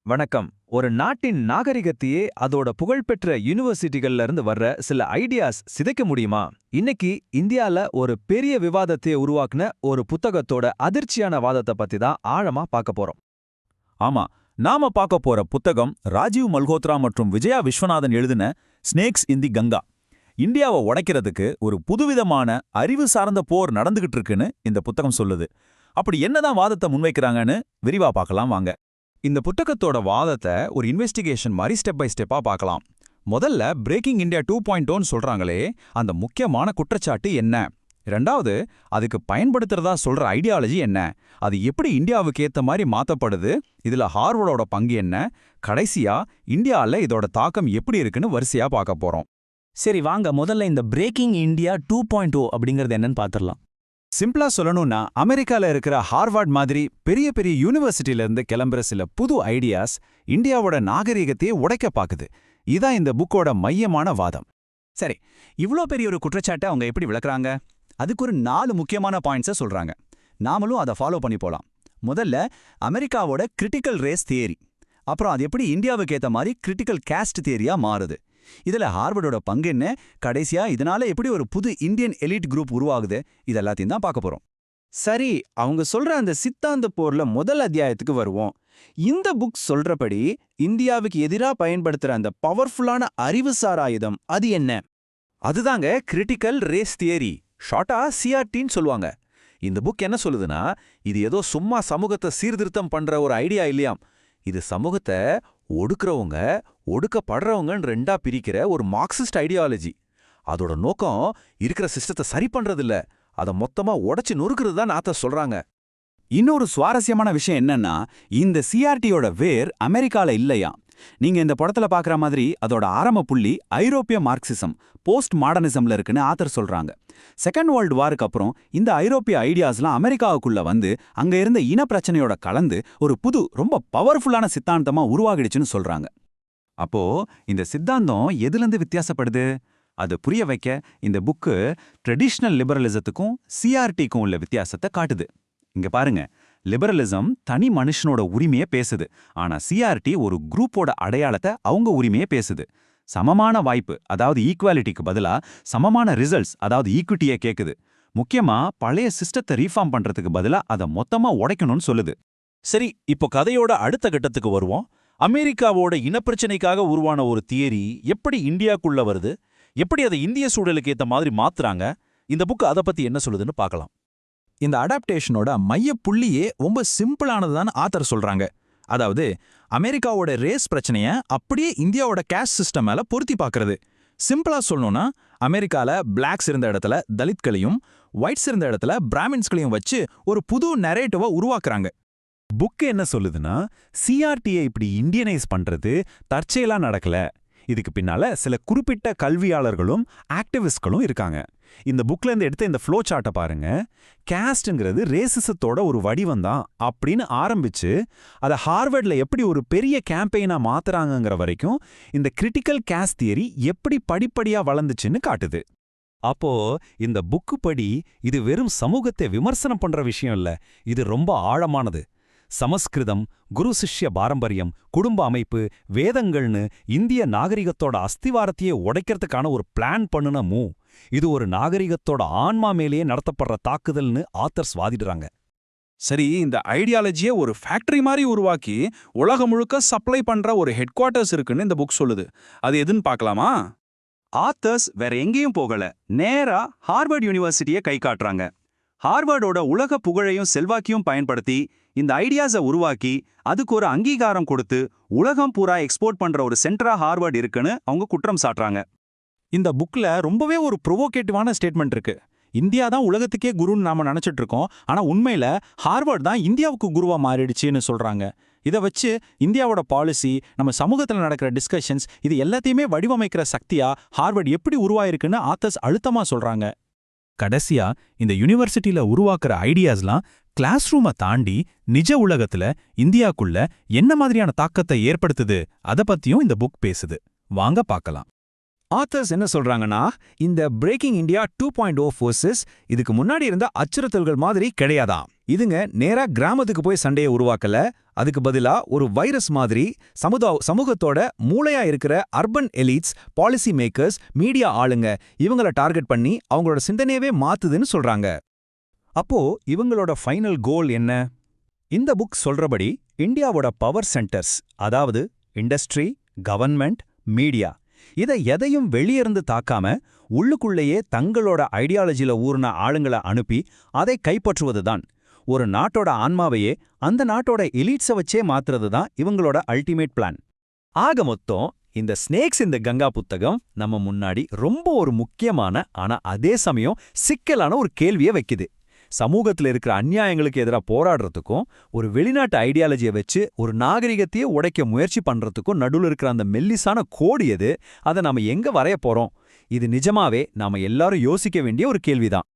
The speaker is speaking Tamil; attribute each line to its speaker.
Speaker 1: வணக்கம். ஒரு நாட்டின் நாகரிகத்தையே அதோட புகழ்பெற்ற யூனிவர்சிட்டிகள்ல இருந்து வர்ற சில ஐடியாஸ் சிதைக்க முடியுமா? இன்னைக்கு இந்தியால ஒரு பெரிய விவாதத்தை உருவாக்குன ஒரு புத்தகத்தோட அதிர்ச்சியான வாதத்தை பத்தி தான் ஆழமா பார்க்க போறோம்.
Speaker 2: ஆமா, நாம பார்க்க போற புத்தகம் ராஜீவ் மல்ஹோத்ரா மற்றும் விஜயா விஸ்வநாதன் எழுதின ஸ்னேக்ஸ் இன் தி கங்கா. இந்தியாவை உடைக்கிறதுக்கு ஒரு புதுவிதமான அறிவு சார்ந்த போர் நடந்துகிட்டு இருக்குன்னு இந்த புத்தகம் சொல்லுது. அப்படி என்னதான் வாதத்தை முன்வைக்கிறாங்கன்னு விரிவா பார்க்கலாம் வாங்க.
Speaker 1: இந்த புத்தகத்தோட வாதத்தை ஒரு இன்வெஸ்டிகேஷன் மாதிரி ஸ்டெப் பை ஸ்டெப்பா பார்க்கலாம். முதல்ல பிரேக்கிங் இந்தியா 2.0 சொல்றாங்களே, அந்த முக்கியமான குற்றச்சாட்டு என்ன? ரெண்டாவது, அதுக்கு பயன்படுத்துறதா சொல்ற ஐடியாலஜி என்ன? அது எப்படி இந்தியாவுக்கு ஏத்த மாதிரி மாத்தப்படுது? இதுல ஹார்வர்டோட பங்கு என்ன? கடைசியா இந்தியால இதோட தாக்கம் எப்படி இருக்குன்னு வரிசையா பார்க்க போறோம்.
Speaker 3: சரி வாங்க, முதல்ல இந்த பிரேக்கிங் இந்தியா 2.0 அப்படிங்கிறது என்னன்னு பார்த்துடலாம்.
Speaker 1: சிம்பிளா சொல்லணும்னா, அமெரிக்கால இருக்கிற ஹார்வர்ட் மாதிரி பெரிய பெரிய யூனிவர்சிட்டில இருந்து கிளம்புற சில புது ஐடியாஸ் இந்தியாவோட நாகரிகத்தையே உடைக்க பாக்குது. இதான் இந்த புக்கோட மையமான வாதம்.
Speaker 4: சரி, இவ்ளோ பெரிய ஒரு குற்றச்சாட்டை அவங்க எப்படி விளக்குறாங்க? அதுக்கு ஒரு 4 முக்கியமான பாயிண்ட்ஸை சொல்றாங்க. நாமளும் அதை ஃபாலோ பண்ணி போலாம். முதல்ல அமெரிக்காவோட கிரிட்டிக்கல் ரேஸ் தியரி, அப்புறம் அது எப்படி இந்தியாவுக்கு ஏத்த மாதிரி கிரிட்டிக்கல் காஸ்ட் தியரியா மாறுது, இதுல ஹார்வர்டோட பங்கு என்ன, கடைசியா இதனால எப்படி ஒரு புது இந்தியன் எலிட் குரூப் உருவாகுது, இதெல்லாத்தையும் தான் பார்க்க போறோம்.
Speaker 5: சரி, அவங்க சொல்ற அந்த சித்தாந்த போர்ல முதல் அத்தியாயத்துக்கு வருவோம். இந்த புக் சொல்றபடி இந்தியாவுக்கு எதிரா பயன்படுத்துற அந்த பவர்ஃபுல்லான அறிவுசார் ஆயுதம் அது என்ன?
Speaker 1: அதுதாங்க கிரிட்டிக்கல் ரேஸ் தியரி, ஷார்ட்டா சிஆர்டின்னு சொல்லுவாங்க. இந்த புக் என்ன சொல்லுதுன்னா, இது ஏதோ சும்மா சமூகத்தை சீர்திருத்தம் பண்ற ஒரு ஐடியா இல்லையாம். இது சமூகத்தை ஒடுக்கிறவங்க ஒடுக்கப்படுறவங்கன்னு ரெண்டா பிரிக்கிற ஒரு மார்க்சிஸ்ட் ஐடியாலஜி. அதோட நோக்கம் இருக்கிற சிஸ்டத்தை சரி பண்றதில்ல, அதை மொத்தமா உடைச்சு நொறுக்கிறது தான் நாத்த சொல்றாங்க.
Speaker 2: இன்னொரு சுவாரஸ்யமான விஷயம் என்னன்னா, இந்த சிஆர்டியோட வேர் அமெரிக்கால இல்லையா. நீங்க இந்த படத்துல பார்க்குற மாதிரி அதோட ஆரம்ப புள்ளி ஐரோப்பிய மார்க்சிசம், போஸ்ட் மாடர்னிசம்ல இருக்குன்னு ஆத்தர் சொல்றாங்க. செகண்ட் வேர்ல்டு வாருக்கு அப்புறம் இந்த ஐரோப்பிய ஐடியாஸ்லாம் அமெரிக்காவுக்குள்ள வந்து அங்க இருந்த இன பிரச்சனையோட கலந்து ஒரு புது ரொம்ப பவர்ஃபுல்லான சித்தாந்தமா உருவாகிடுச்சுன்னு சொல்றாங்க. அப்போ இந்த சித்தாந்தம் எதுலேருந்து வித்தியாசப்படுது? அது புரிய வைக்க இந்த புக்கு ட்ரெடிஷ்னல் லிபரலிசத்துக்கும் சிஆர்டிக்கும் உள்ள வித்தியாசத்தை காட்டுது. இங்க பாருங்க, லிபரலிசம் தனி மனுஷனோட உரிமையை பேசுது, ஆனா சிஆர்டி ஒரு குரூப்போட அடையாளத்தை அவங்க உரிமையை பேசுது. சமமான வாய்ப்பு, அதாவது ஈக்குவாலிட்டிக்கு பதிலா சமமான ரிசல்ட்ஸ், அதாவது ஈக்விட்டியை கேக்குது. முக்கியமா பழைய சிஸ்டத்தை ரீஃபார்ம் பண்றதுக்கு பதிலா அதை மொத்தமா உடைக்கணும்னு சொல்லுது.
Speaker 6: சரி, இப்போ கதையோட அடுத்த கட்டத்துக்கு வருவோம். அமெரிக்காவோட இனப்பிரச்சனைக்காக உருவான ஒரு தியரி எப்படி இந்தியாக்குள்ள வருது, எப்படி அதை இந்திய சூழலுக்கு ஏத்த மாதிரி மாத்துறாங்க, இந்த புக் அதை பத்தி என்ன சொல்லுதுன்னு பார்க்கலாம்.
Speaker 3: இந்த அடாப்டேஷனோட மைய புள்ளியே ரொம்ப சிம்பிளானதுதான் ஆத்தர் சொல்றாங்க. அதாவது அமெரிக்காவோட ரேஸ் பிரச்சனைய அப்படியே இந்தியாவோட கேஸ்ட் சிஸ்டம் மேல பொருத்தி பார்க்கறது. சிம்பிளா சொல்லணும்னா, அமெரிக்கால பிளாக்ஸ் இருந்த இடத்துல தலித்களையும், ஒயிட்ஸ் இருந்த இடத்துல பிராமின்ஸ்களையும் வச்சு ஒரு புது நரேட்டிவா உருவாக்குறாங்க.
Speaker 2: புக் என்ன சொல்லுதுன்னா, சிஆர்டியை இப்படி இந்தியனைஸ் பண்றது தற்செயலா நடக்கல. இதுக்கு பின்னால சில குறிப்பிட்ட கல்வியாளர்களும் ஆக்டிவிஸ்ட்களும் இருக்காங்க. இந்த புக்ல இருந்து எடுத்த இந்த ஃப்ளோ சார்ட்டை பாருங்க. காஸ்ட்ங்கிறது ரேசிசத்தோட ஒரு வடிவம் தான் அப்படின்னு ஆரம்பிச்சு அதை ஹார்வர்ட்ல எப்படி ஒரு பெரிய கேம்பெயினா மாத்துறாங்கங்கிற வரைக்கும் இந்த கிரிட்டிக்கல் காஸ்ட் தியரி எப்படி படிப்படியா வளர்ந்துச்சுன்னு காட்டுது. அப்போ இந்த புக்கு படி இது வெறும் சமூகத்தை விமர்சனம் பண்ற விஷயம் இல்ல, இது ரொம்ப ஆழமானது. சமஸ்கிருதம், குரு சிஷ்ய பாரம்பரியம், குடும்ப அமைப்பு, வேதங்கள்னு இந்திய நாகரிகத்தோட அஸ்திவாரத்தையே உடைக்கிறதுக்கான ஒரு பிளான் பண்ணுன மூவ். இது ஒரு நாகரிகத்தோட ஆன்மா மேலேயே நடத்தப்படுற தாக்குதல்னு ஆத்தர்ஸ் வாதிடுறாங்க.
Speaker 5: சரி, இந்த ஐடியாலஜியை ஒரு ஃபேக்டரி மாதிரி உருவாக்கி உலகம் முழுக்க சப்ளை பண்ற ஒரு ஹெட் குவார்ட்டர்ஸ் இருக்குன்னு இந்த புக் சொல்லுது. அது எதுன்னு பார்க்கலாமா?
Speaker 4: ஆத்தர்ஸ் வேற எங்கேயும் போகல, நேரா ஹார்வர்ட் யூனிவர்சிட்டியை கை காட்டுறாங்க. ஹார்வர்டோட உலக புகழையும் செல்வாக்கையும் பயன்படுத்தி இந்த ஐடியாஸை உருவாக்கி அதுக்கு ஒரு அங்கீகாரம் கொடுத்து உலகம் பூரா எக்ஸ்போர்ட் பண்ற ஒரு சென்டரா ஹார்வர்ட் இருக்குன்னு அவங்க குற்றம் சாட்டுறாங்க.
Speaker 3: இந்த புக்ல ரொம்பவே ஒரு ப்ரொவோகேட்டிவான ஸ்டேட்மெண்ட் இருக்கு. இந்தியா தான் உலகத்துக்கே குருன்னு நாம நினைச்சிட்டு இருக்கோம், ஆனா உண்மையில ஹார்வர்ட் தான் இந்தியாவுக்கு குருவா மாறிடுச்சுன்னு சொல்றாங்க. இதை வச்சு இந்தியாவோட பாலிசி, நம்ம சமூகத்தில் நடக்கிற டிஸ்கஷன்ஸ், இது எல்லாத்தையுமே வடிவமைக்கிற சக்தியா ஹார்வர்ட் எப்படி உருவாயிருக்குன்னு ஆத்தர்ஸ் அழுத்தமா சொல்றாங்க. கடைசியா இந்த யூனிவர்சிட்டியில உருவாக்குற ஐடியாஸ்லாம் கிளாஸ் ரூமை தாண்டி நிஜ உலகத்துல இந்தியாக்குள்ள என்ன மாதிரியான தாக்கத்தை ஏற்படுத்துது, அதை பத்தியும் இந்த புக் பேசுது. வாங்க பார்க்கலாம். ஆத்தர்ஸ் என்ன சொல்றாங்கன்னா, இந்த பிரேக்கிங் இந்தியா 2.0 ஃபோர்ஸஸ் இதுக்கு முன்னாடி இருந்த அச்சுறுத்தல்கள் மாதிரி கிடையாதாம். இதுங்க நேரா கிராமத்துக்கு போய் சண்டையை உருவாக்கல, அதுக்கு பதிலா ஒரு வைரஸ் மாதிரி சமூகத்தோட மூளையா இருக்கிற urban elites, policy makers, media ஆளுங்க இவங்கள டார்கெட் பண்ணி அவங்களோட சிந்தனையவே மாத்துதுன்னு சொல்றாங்க. அப்போ இவங்களோட ஃபைனல் கோல் என்ன? இந்த புக் சொல்றபடி இந்தியாவோட பவர் சென்டர்ஸ், அதாவது இண்டஸ்ட்ரி, கவர்ன்மெண்ட், மீடியா, இதை எதையும் வெளியிருந்து தாக்காம உள்ளுக்குள்ளேயே தங்களோட ஐடியாலஜில ஊர்ன ஆளுங்களை அனுப்பி அதை கைப்பற்றுவதுதான். ஒரு நாட்டோட ஆன்மாவையே அந்த நாட்டோட எலீட்ஸை வச்சே மாத்துறது தான் இவங்களோட அல்டிமேட் பிளான். ஆக மொத்தம் இந்த ஸ்னேக்ஸ் இந்த கங்கா புத்தகம் நம்ம முன்னாடி ரொம்ப ஒரு முக்கியமான ஆனா அதே சமயம் சிக்கலான ஒரு கேள்வியை வைக்குது. சமூகத்துல இருக்கிற அநியாயங்களுக்கு எதிராக போராடுறதுக்கும் ஒரு வெளிநாட்டு ஐடியாலஜியை வச்சு ஒரு நாகரிகத்தையே உடைக்க முயற்சி பண்றதுக்கும் நடுவில் இருக்கிற அந்த மெல்லிசான கோடு எது? அதை நாம எங்க வரைய போறோம்? இது நிஜமாவே நாம எல்லாரும் யோசிக்க வேண்டிய ஒரு கேள்விதான்.